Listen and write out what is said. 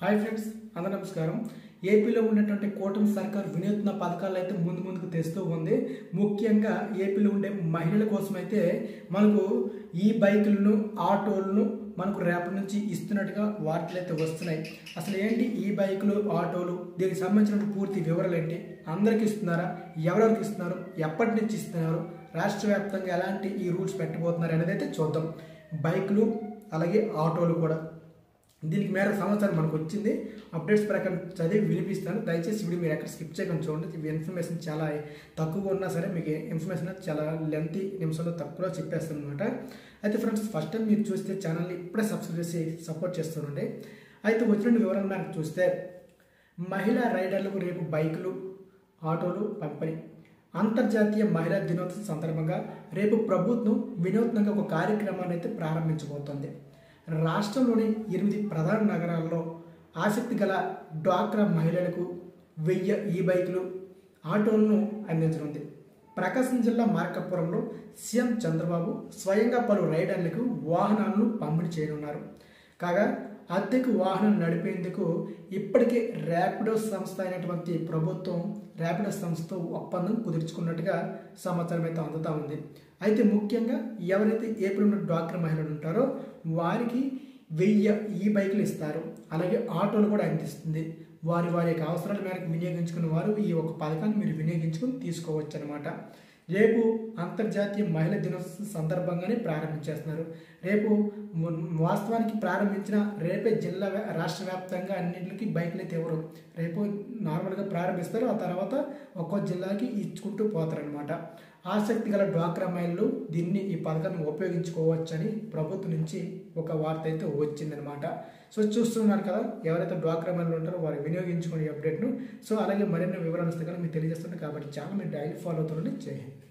Hi friends, అందరూ నమస్కారం. ఏపీలో ఉన్నటువంటి కూటమి సర్కార్ వినూత్న పథకాలు అయితే ముందుకు తెస్తూ ఉంది. ముఖ్యంగా ఏపీలో ఉండే మహిళల కోసం అయితే మనకు ఈ బైకులను, ఆటోలను మనకు రేపటి నుంచి ఇస్తున్నట్టుగా వార్తలు అయితే వస్తున్నాయి. అసలు ఏంటి ఈ బైకులు, ఆటోలు, దీనికి సంబంధించిన పూర్తి వివరాలు ఏంటి, అందరికి ఇస్తున్నారా, ఎవరెవరికి ఇస్తున్నారు, ఎప్పటి నుంచి ఇస్తున్నారు, రాష్ట్ర వ్యాప్తంగా ఎలాంటి ఈ రూల్స్ పెట్టబోతున్నారు అనేది అయితే చూద్దాం. బైకులు అలాగే ఆటోలు కూడా దీనికి మేర సమాచారం మనకు వచ్చింది. అప్డేట్స్ ప్రకారం చదివి వినిపిస్తాను. దయచేసి వీడియో మీరు ఎక్కడ స్కిప్ చేయకుండా చూడండి. ఈ ఇన్ఫర్మేషన్ చాలా తక్కువగా ఉన్నా సరే మీకు ఇన్ఫర్మేషన్ చాలా లెంతీ నిమిషంలో తక్కువలో చెప్పేస్తాను అనమాట. అయితే ఫ్రెండ్స్, ఫస్ట్ టైం మీరు చూస్తే ఛానల్ని ఇప్పుడే సబ్స్క్రైబ్ చేసి సపోర్ట్ చేస్తుండండి. అయితే వచ్చిన వివరాలు మనకు చూస్తే, మహిళా రైడర్లకు రేపు బైకులు, ఆటోలు పంపిణీ. అంతర్జాతీయ మహిళా దినోత్సవం సందర్భంగా రేపు ప్రభుత్వం వినూత్నంగా ఒక కార్యక్రమాన్ని అయితే ప్రారంభించబోతోంది. రాష్ట్రంలోని 8 ప్రధాన నగరాల్లో ఆసక్తి గల డ్వాక్రా మహిళలకు 1000 ఈ బైకులు, ఆటోలను అందించనుంది. ప్రకాశం జిల్లా మార్కాపురంలో సీఎం చంద్రబాబు స్వయంగా పలు రైడర్లకు వాహనాలను పంపిణీ చేయనున్నారు. కాగా అద్దెకు వాహనం నడిపేందుకు ఇప్పటికే ర్యాపిడో సంస్థ అయినటువంటి ప్రభుత్వం ర్యాపిడో సంస్థతో ఒప్పందం కుదుర్చుకున్నట్టుగా సమాచారం అయితే అందుతూ ఉంది. అయితే ముఖ్యంగా ఎవరైతే ఏపీలో ఉన్న డ్వాక్రా మహిళలు ఉంటారో వారికి 1000 ఈ బైకులు ఇస్తారు. అలాగే ఆటోలు కూడా అందిస్తుంది. వారి యొక్క అవసరాల మేరకు వినియోగించుకున్న వారు ఈ ఒక పథకాన్ని మీరు వినియోగించుకుని తీసుకోవచ్చు అనమాట. రేపు అంతర్జాతీయ మహిళా దినోత్సవం సందర్భంగానే ప్రారంభించేస్తున్నారు. రేపు వాస్తవానికి ప్రారంభించిన రేపే జిల్లా రాష్ట్ర వ్యాప్తంగా అన్నింటికి బైకులు అయితే ఎవరు రేపు నార్మల్గా ప్రారంభిస్తారు. ఆ తర్వాత ఒక్కో జిల్లాకి ఇచ్చుకుంటూ పోతారనమాట. ఆసక్తి గల డ్వాక్రా మహిళలు ఈ పథకాన్ని ఉపయోగించుకోవచ్చని ప్రభుత్వం నుంచి ఒక వార్త అయితే వచ్చిందనమాట. సో చూస్తున్నారు కదా, ఎవరైతే డ్వాక్రా మహిళలు ఉంటారో వారు వినియోగించుకునే అప్డేట్ను. సో అలాగే మరిన్ని వివరాలు వస్తే కానీ మీకు తెలియజేస్తుంది. కాబట్టి ఛానల్ మీరు డైలీ ఫాలో అవుతుందని చేయండి.